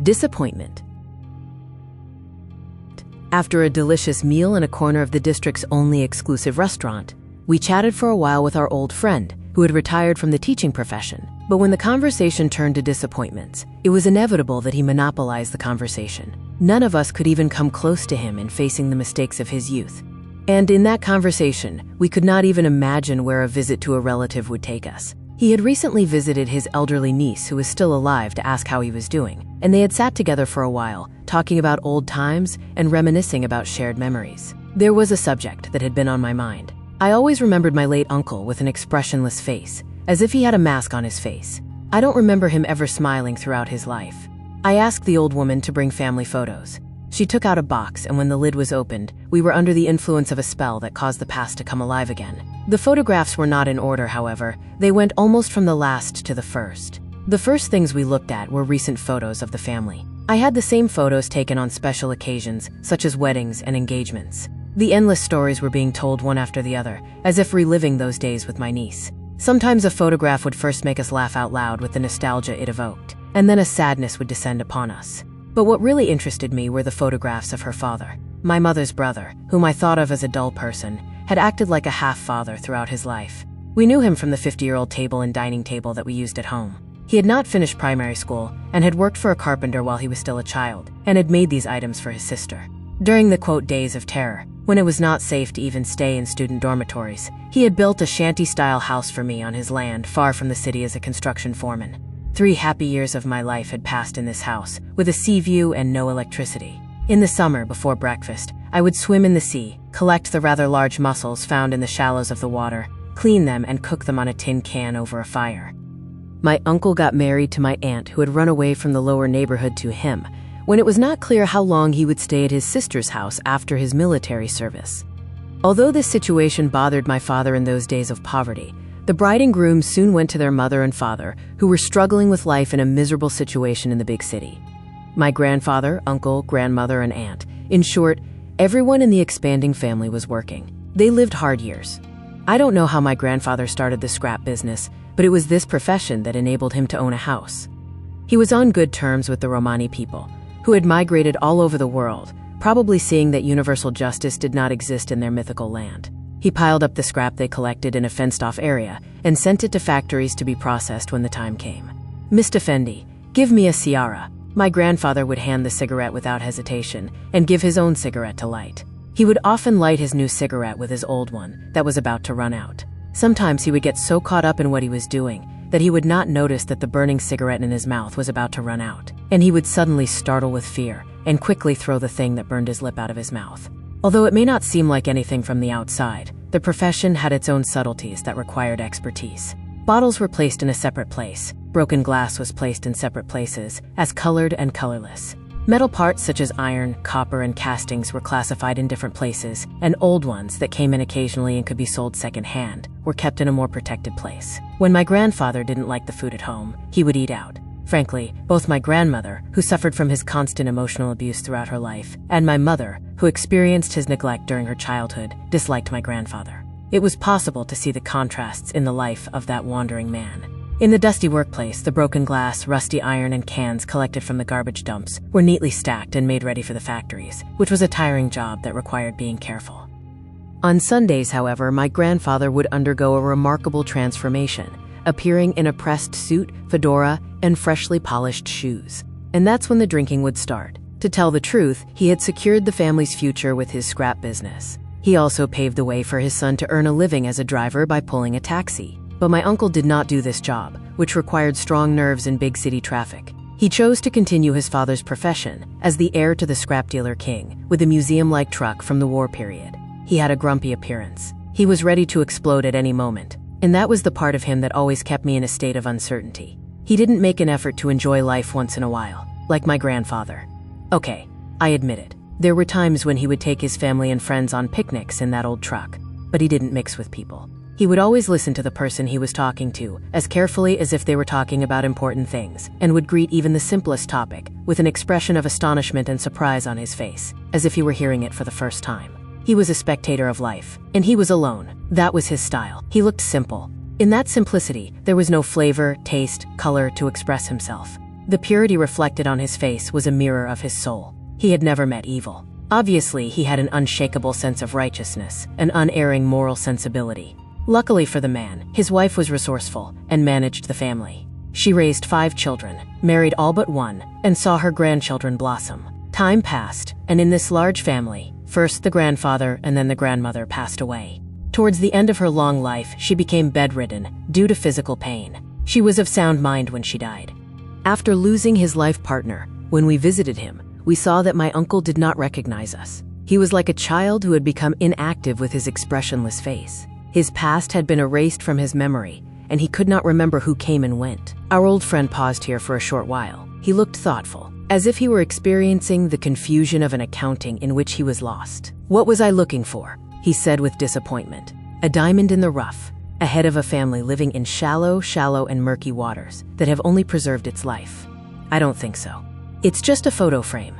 Disappointment. After a delicious meal in a corner of the district's only exclusive restaurant, we chatted for a while with our old friend, who had retired from the teaching profession. But when the conversation turned to disappointments, it was inevitable that he monopolized the conversation. None of us could even come close to him in facing the mistakes of his youth. And in that conversation, we could not even imagine where a visit to a relative would take us. He had recently visited his elderly niece, who was still alive, to ask how he was doing, and they had sat together for a while, talking about old times and reminiscing about shared memories. There was a subject that had been on my mind. I always remembered my late uncle with an expressionless face, as if he had a mask on his face. I don't remember him ever smiling throughout his life. I asked the old woman to bring family photos. She took out a box, and when the lid was opened, we were under the influence of a spell that caused the past to come alive again. The photographs were not in order, however. They went almost from the last to the first. The first things we looked at were recent photos of the family. I had the same photos taken on special occasions, such as weddings and engagements. The endless stories were being told one after the other, as if reliving those days with my niece. Sometimes a photograph would first make us laugh out loud with the nostalgia it evoked, and then a sadness would descend upon us. But what really interested me were the photographs of her father. My mother's brother, whom I thought of as a dull person, had acted like a half-father throughout his life. We knew him from the 50-year-old table and dining table that we used at home. He had not finished primary school and had worked for a carpenter while he was still a child, and had made these items for his sister. During the, quote, days of terror, when it was not safe to even stay in student dormitories, he had built a shanty-style house for me on his land far from the city as a construction foreman. 3 happy years of my life had passed in this house, with a sea view and no electricity. In the summer, before breakfast, I would swim in the sea, collect the rather large mussels found in the shallows of the water, clean them, and cook them on a tin can over a fire. My uncle got married to my aunt, who had run away from the lower neighborhood to him, when it was not clear how long he would stay at his sister's house after his military service. Although this situation bothered my father in those days of poverty, the bride and groom soon went to their mother and father, who were struggling with life in a miserable situation in the big city. My grandfather, uncle, grandmother, and aunt, in short, everyone in the expanding family was working. They lived hard years. I don't know how my grandfather started the scrap business, but it was this profession that enabled him to own a house. He was on good terms with the Romani people, who had migrated all over the world, probably seeing that universal justice did not exist in their mythical land. He piled up the scrap they collected in a fenced-off area and sent it to factories to be processed when the time came. "Mr. Fendi, give me a ciara." My grandfather would hand the cigarette without hesitation and give his own cigarette to light. He would often light his new cigarette with his old one that was about to run out. Sometimes he would get so caught up in what he was doing that he would not notice that the burning cigarette in his mouth was about to run out, and he would suddenly startle with fear and quickly throw the thing that burned his lip out of his mouth. Although it may not seem like anything from the outside, the profession had its own subtleties that required expertise. Bottles were placed in a separate place. Broken glass was placed in separate places, as colored and colorless. Metal parts such as iron, copper, and castings were classified in different places, and old ones that came in occasionally and could be sold second-hand were kept in a more protected place. When my grandfather didn't like the food at home, he would eat out. Frankly, both my grandmother, who suffered from his constant emotional abuse throughout her life, and my mother, who experienced his neglect during her childhood, disliked my grandfather. It was possible to see the contrasts in the life of that wandering man. In the dusty workplace, the broken glass, rusty iron, and cans collected from the garbage dumps were neatly stacked and made ready for the factories, which was a tiring job that required being careful. On Sundays, however, my grandfather would undergo a remarkable transformation, appearing in a pressed suit, fedora, and freshly polished shoes. And that's when the drinking would start. To tell the truth, he had secured the family's future with his scrap business. He also paved the way for his son to earn a living as a driver by pulling a taxi. But my uncle did not do this job, which required strong nerves in big city traffic. He chose to continue his father's profession as the heir to the scrap dealer king, with a museum-like truck from the war period. He had a grumpy appearance. He was ready to explode at any moment, and that was the part of him that always kept me in a state of uncertainty. He didn't make an effort to enjoy life once in a while, like my grandfather. Okay, I admit it. There were times when he would take his family and friends on picnics in that old truck, but he didn't mix with people. He would always listen to the person he was talking to, as carefully as if they were talking about important things, and would greet even the simplest topic with an expression of astonishment and surprise on his face, as if he were hearing it for the first time. He was a spectator of life, and he was alone. That was his style. He looked simple. In that simplicity, there was no flavor, taste, color to express himself. The purity reflected on his face was a mirror of his soul. He had never met evil. Obviously, he had an unshakable sense of righteousness, an unerring moral sensibility. Luckily for the man, his wife was resourceful and managed the family. She raised 5 children, married all but one, and saw her grandchildren blossom. Time passed, and in this large family, first the grandfather and then the grandmother passed away. Towards the end of her long life, she became bedridden due to physical pain. She was of sound mind when she died. After losing his life partner, when we visited him, we saw that my uncle did not recognize us. He was like a child who had become inactive with his expressionless face. His past had been erased from his memory, and he could not remember who came and went. Our old friend paused here for a short while. He looked thoughtful, as if he were experiencing the confusion of an accounting in which he was lost. "What was I looking for?" he said with disappointment. "A diamond in the rough, a head of a family living in shallow and murky waters that have only preserved its life. I don't think so. It's just a photo frame.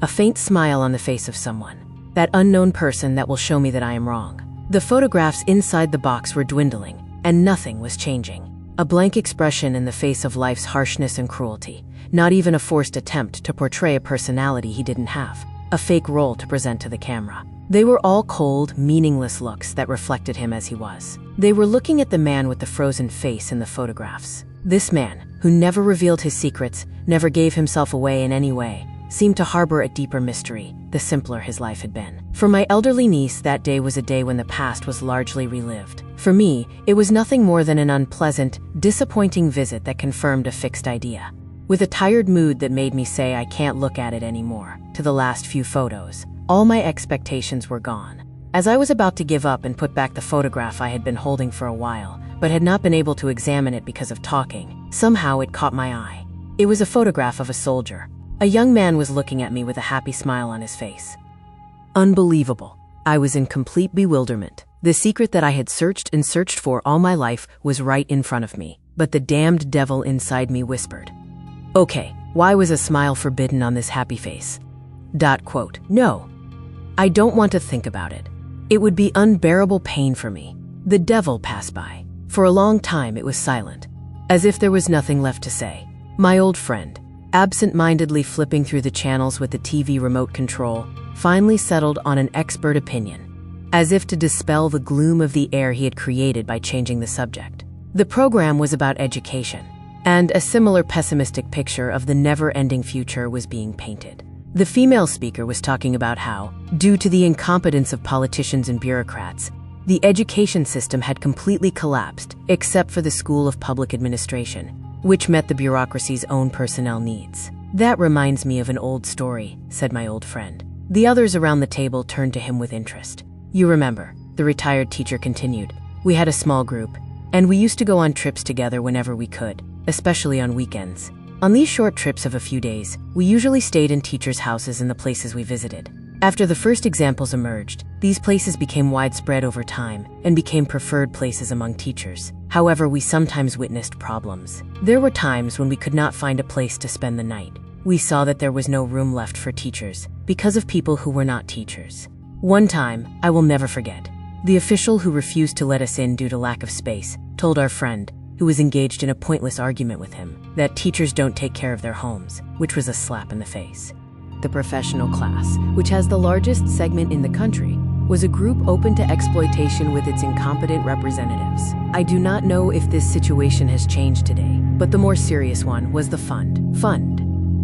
A faint smile on the face of someone. That unknown person that will show me that I am wrong." The photographs inside the box were dwindling, and nothing was changing. A blank expression in the face of life's harshness and cruelty, not even a forced attempt to portray a personality he didn't have, a fake role to present to the camera. They were all cold, meaningless looks that reflected him as he was. They were looking at the man with the frozen face in the photographs. This man, who never revealed his secrets, never gave himself away in any way, seemed to harbor a deeper mystery, the simpler his life had been. For my elderly niece, that day was a day when the past was largely relived. For me, it was nothing more than an unpleasant, disappointing visit that confirmed a fixed idea. With a tired mood that made me say I can't look at it anymore, to the last few photos, all my expectations were gone. As I was about to give up and put back the photograph I had been holding for a while, but had not been able to examine it because of talking, somehow it caught my eye. It was a photograph of a soldier. A young man was looking at me with a happy smile on his face. Unbelievable. I was in complete bewilderment. The secret that I had searched and searched for all my life was right in front of me, but the damned devil inside me whispered, "Okay, why was a smile forbidden on this happy face?" No. I don't want to think about it. It would be unbearable pain for me. The devil passed by. For a long time it was silent, as if there was nothing left to say. My old friend, absent-mindedly flipping through the channels with the TV remote control, finally settled on an expert opinion, as if to dispel the gloom of the air he had created by changing the subject. The program was about education, and a similar pessimistic picture of the never-ending future was being painted. The female speaker was talking about how, due to the incompetence of politicians and bureaucrats, the education system had completely collapsed, except for the School of Public Administration, which met the bureaucracy's own personnel needs. "That reminds me of an old story," said my old friend. The others around the table turned to him with interest. "You remember," the retired teacher continued, "we had a small group, and we used to go on trips together whenever we could, especially on weekends. On these short trips of a few days, we usually stayed in teachers' houses in the places we visited. After the first examples emerged, these places became widespread over time and became preferred places among teachers. However, we sometimes witnessed problems. There were times when we could not find a place to spend the night. We saw that there was no room left for teachers because of people who were not teachers. One time, I will never forget, the official who refused to let us in due to lack of space told our friend, who was engaged in a pointless argument with him, that teachers don't take care of their homes, which was a slap in the face. The professional class, which has the largest segment in the country, was a group open to exploitation with its incompetent representatives. I do not know if this situation has changed today, but the more serious one was the fund. Fund.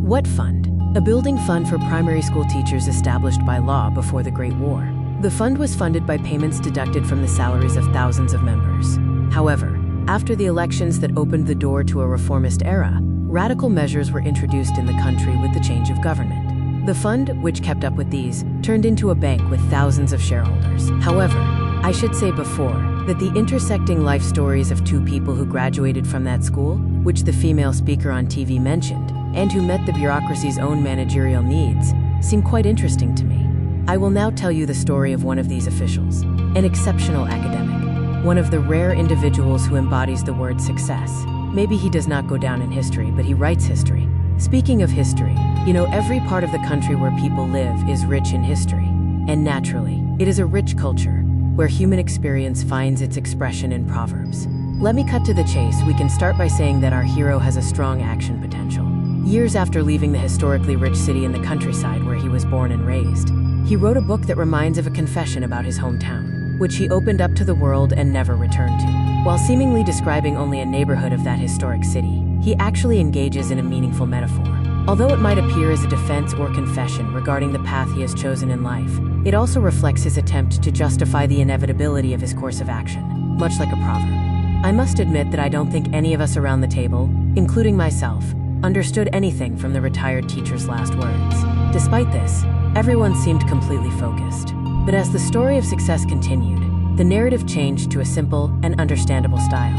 What fund? A building fund for primary school teachers established by law before the Great War. The fund was funded by payments deducted from the salaries of thousands of members. However, after the elections that opened the door to a reformist era, radical measures were introduced in the country with the change of government. The fund, which kept up with these, turned into a bank with thousands of shareholders. However, I should say before that the intersecting life stories of 2 people who graduated from that school, which the female speaker on TV mentioned, and who met the bureaucracy's own managerial needs, seem quite interesting to me. I will now tell you the story of one of these officials, an exceptional academic, one of the rare individuals who embodies the word success. Maybe he does not go down in history, but he writes history. Speaking of history, you know, every part of the country where people live is rich in history. And naturally, it is a rich culture, where human experience finds its expression in proverbs. Let me cut to the chase. We can start by saying that our hero has a strong action potential. years after leaving the historically rich city in the countryside where he was born and raised. He wrote a book that reminds of a confession about his hometown, which he opened up to the world and never returned to. While seemingly describing only a neighborhood of that historic city, he actually engages in a meaningful metaphor. Although it might appear as a defense or confession regarding the path he has chosen in life, it also reflects his attempt to justify the inevitability of his course of action, much like a proverb. I must admit that I don't think any of us around the table, including myself, understood anything from the retired teacher's last words. Despite this, everyone seemed completely focused. But as the story of success continued, the narrative changed to a simple and understandable style.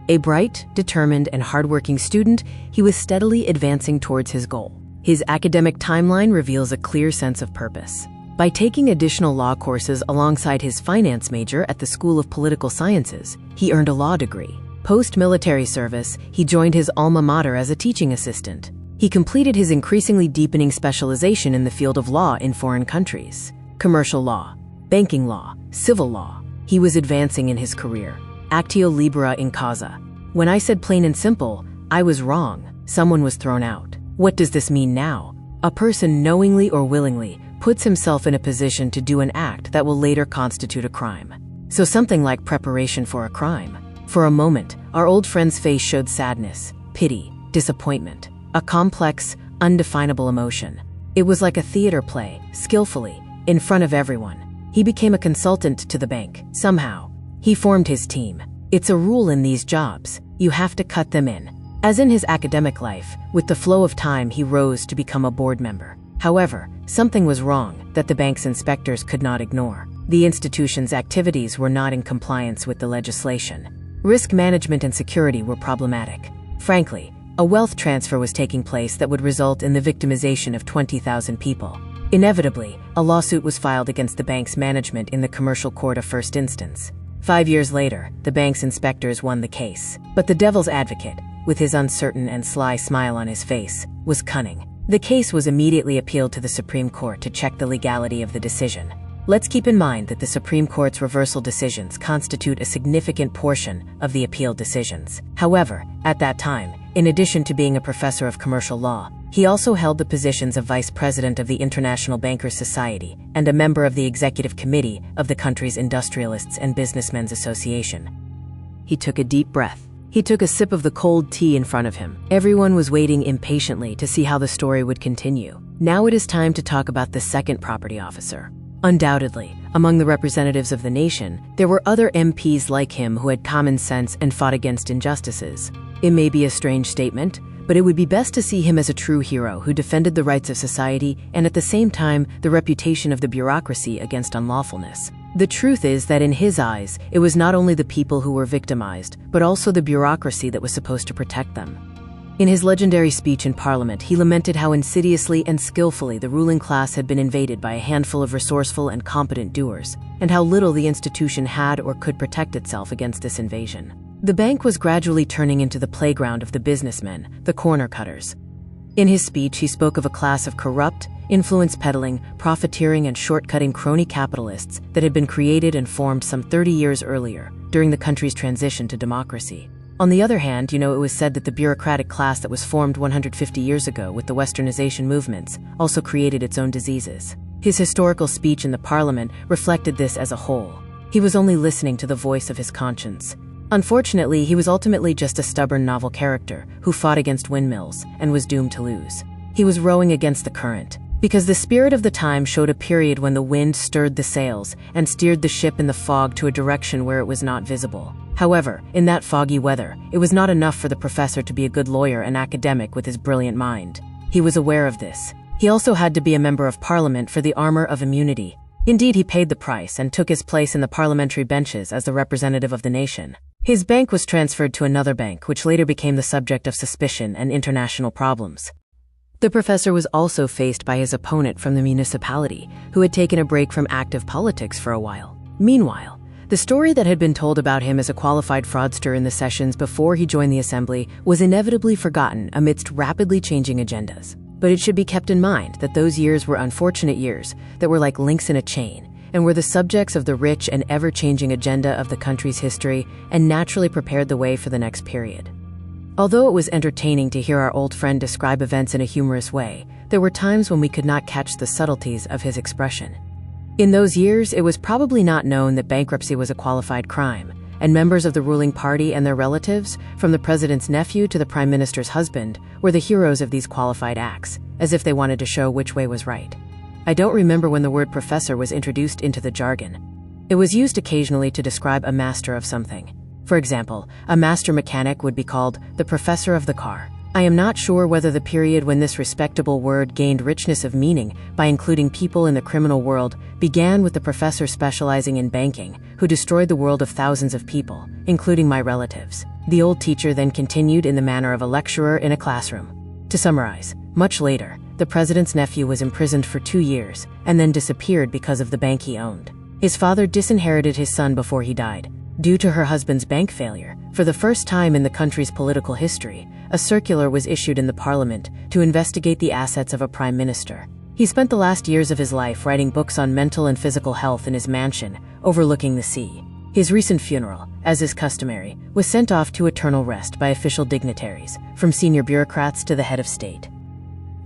A bright, determined, and hardworking student, he was steadily advancing towards his goal. His academic timeline reveals a clear sense of purpose. By taking additional law courses alongside his finance major at the School of Political Sciences, he earned a law degree. Post-military service, he joined his alma mater as a teaching assistant. He completed his increasingly deepening specialization in the field of law in foreign countries: commercial law, banking law, civil law. He was advancing in his career. Actio libera in causa. When I said plain and simple, I was wrong. Someone was thrown out. What does this mean now? A person knowingly or willingly puts himself in a position to do an act that will later constitute a crime. So something like preparation for a crime. For a moment, our old friend's face showed sadness, pity, disappointment, a complex, undefinable emotion. It was like a theater play, skillfully, in front of everyone. He became a consultant to the bank, somehow. He formed his team. It's a rule in these jobs. You have to cut them in. As in his academic life, with the flow of time he rose to become a board member. However, something was wrong that the bank's inspectors could not ignore. The institution's activities were not in compliance with the legislation. Risk management and security were problematic. Frankly, a wealth transfer was taking place that would result in the victimization of 20,000 people. Inevitably, a lawsuit was filed against the bank's management in the commercial court of first instance. 5 years later, the bank's inspectors won the case. But the devil's advocate, with his uncertain and sly smile on his face, was cunning. The case was immediately appealed to the Supreme Court to check the legality of the decision. Let's keep in mind that the Supreme Court's reversal decisions constitute a significant portion of the appealed decisions. However, at that time, in addition to being a professor of commercial law, he also held the positions of vice president of the International Bankers Society and a member of the executive committee of the country's Industrialists and Businessmen's Association. He took a deep breath. He took a sip of the cold tea in front of him. Everyone was waiting impatiently to see how the story would continue. Now it is time to talk about the second property officer. Undoubtedly, among the representatives of the nation, there were other MPs like him who had common sense and fought against injustices. It may be a strange statement, but it would be best to see him as a true hero who defended the rights of society and at the same time the reputation of the bureaucracy against unlawfulness. The truth is that in his eyes, it was not only the people who were victimized, but also the bureaucracy that was supposed to protect them. In his legendary speech in Parliament, he lamented how insidiously and skillfully the ruling class had been invaded by a handful of resourceful and competent doers, and how little the institution had or could protect itself against this invasion. The bank was gradually turning into the playground of the businessmen, the corner cutters. In his speech, he spoke of a class of corrupt, influence-peddling, profiteering, and short-cutting crony capitalists that had been created and formed some 30 years earlier, during the country's transition to democracy. On the other hand, it was said that the bureaucratic class that was formed 150 years ago with the westernization movements also created its own diseases. His historical speech in the Parliament reflected this as a whole. He was only listening to the voice of his conscience. Unfortunately, he was ultimately just a stubborn novel character who fought against windmills and was doomed to lose. He was rowing against the current, because the spirit of the time showed a period when the wind stirred the sails and steered the ship in the fog to a direction where it was not visible. However, in that foggy weather, it was not enough for the professor to be a good lawyer and academic with his brilliant mind. He was aware of this. He also had to be a member of Parliament for the armor of immunity. Indeed, he paid the price and took his place in the parliamentary benches as the representative of the nation. His bank was transferred to another bank, which later became the subject of suspicion and international problems. The professor was also faced by his opponent from the municipality, who had taken a break from active politics for a while. Meanwhile, the story that had been told about him as a qualified fraudster in the sessions before he joined the assembly was inevitably forgotten amidst rapidly changing agendas. But it should be kept in mind that those years were unfortunate years that were like links in a chain, and were the subjects of the rich and ever-changing agenda of the country's history and naturally prepared the way for the next period. Although it was entertaining to hear our old friend describe events in a humorous way, there were times when we could not catch the subtleties of his expression. In those years, it was probably not known that bankruptcy was a qualified crime, and members of the ruling party and their relatives, from the president's nephew to the prime minister's husband, were the heroes of these qualified acts, as if they wanted to show which way was right. I don't remember when the word professor was introduced into the jargon. It was used occasionally to describe a master of something. For example, a master mechanic would be called the professor of the car. I am not sure whether the period when this respectable word gained richness of meaning by including people in the criminal world began with the professor specializing in banking, who destroyed the world of thousands of people, including my relatives. The old teacher then continued in the manner of a lecturer in a classroom. To summarize, much later, the president's nephew was imprisoned for 2 years and then disappeared because of the bank he owned. His father disinherited his son before he died. Due to her husband's bank failure, for the first time in the country's political history, a circular was issued in the parliament to investigate the assets of a prime minister. He spent the last years of his life writing books on mental and physical health in his mansion, overlooking the sea. His recent funeral, as is customary, was sent off to eternal rest by official dignitaries, from senior bureaucrats to the head of state.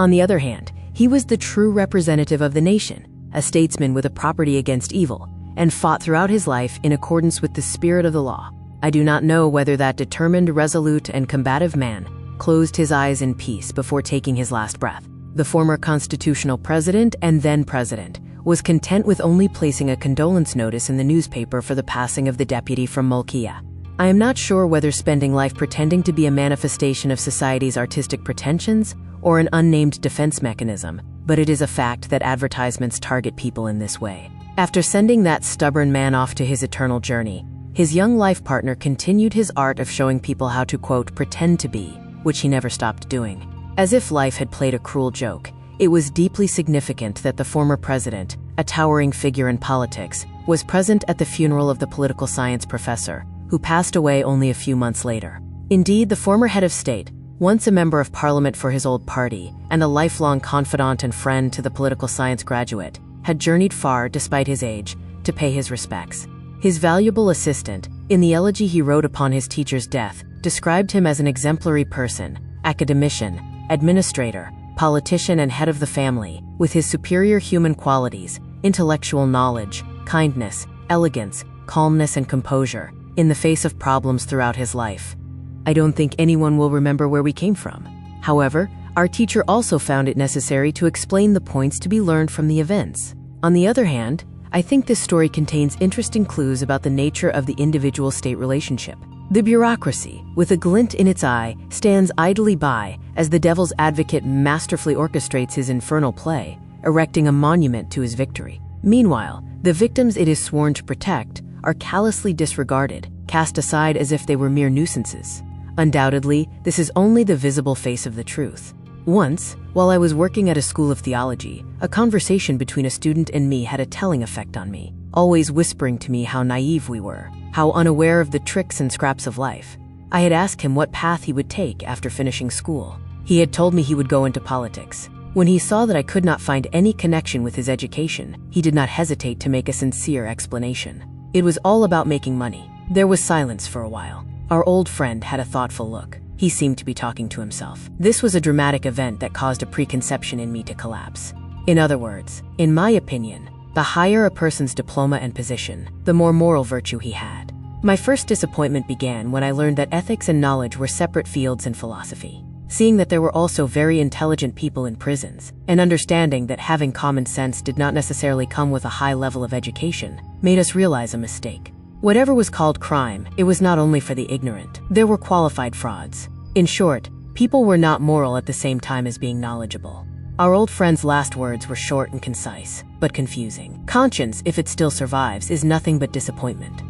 On the other hand, he was the true representative of the nation, a statesman with a property against evil, and fought throughout his life in accordance with the spirit of the law. I do not know whether that determined, resolute, and combative man closed his eyes in peace before taking his last breath. The former constitutional president and then president was content with only placing a condolence notice in the newspaper for the passing of the deputy from Mulkia. I am not sure whether spending life pretending to be a manifestation of society's artistic pretensions or an unnamed defense mechanism, but it is a fact that advertisements target people in this way. After sending that stubborn man off to his eternal journey, his young life partner continued his art of showing people how to, quote, pretend to be, which he never stopped doing. As if life had played a cruel joke, it was deeply significant that the former president, a towering figure in politics, was present at the funeral of the political science professor, who passed away only a few months later. Indeed, the former head of state, once a member of parliament for his old party and a lifelong confidant and friend to the political science graduate, had journeyed far, despite his age, to pay his respects. His valuable assistant, in the elegy he wrote upon his teacher's death, described him as an exemplary person, academician, administrator, politician and head of the family, with his superior human qualities, intellectual knowledge, kindness, elegance, calmness and composure, in the face of problems throughout his life. I don't think anyone will remember where we came from. However, our teacher also found it necessary to explain the points to be learned from the events. On the other hand, I think this story contains interesting clues about the nature of the individual-state relationship. The bureaucracy, with a glint in its eye, stands idly by as the devil's advocate masterfully orchestrates his infernal play, erecting a monument to his victory. Meanwhile, the victims it is sworn to protect are callously disregarded, cast aside as if they were mere nuisances. Undoubtedly, this is only the visible face of the truth. Once, while I was working at a school of theology, a conversation between a student and me had a telling effect on me, always whispering to me how naive we were, how unaware of the tricks and scraps of life. I had asked him what path he would take after finishing school. He had told me he would go into politics. When he saw that I could not find any connection with his education, he did not hesitate to make a sincere explanation. It was all about making money. There was silence for a while. Our old friend had a thoughtful look. He seemed to be talking to himself. This was a dramatic event that caused a preconception in me to collapse. In other words, in my opinion, the higher a person's diploma and position, the more moral virtue he had. My first disappointment began when I learned that ethics and knowledge were separate fields in philosophy. Seeing that there were also very intelligent people in prisons, and understanding that having common sense did not necessarily come with a high level of education, made us realize a mistake. Whatever was called crime, it was not only for the ignorant. There were qualified frauds. In short, people were not moral at the same time as being knowledgeable. Our old friend's last words were short and concise, but confusing. Conscience, if it still survives, is nothing but disappointment.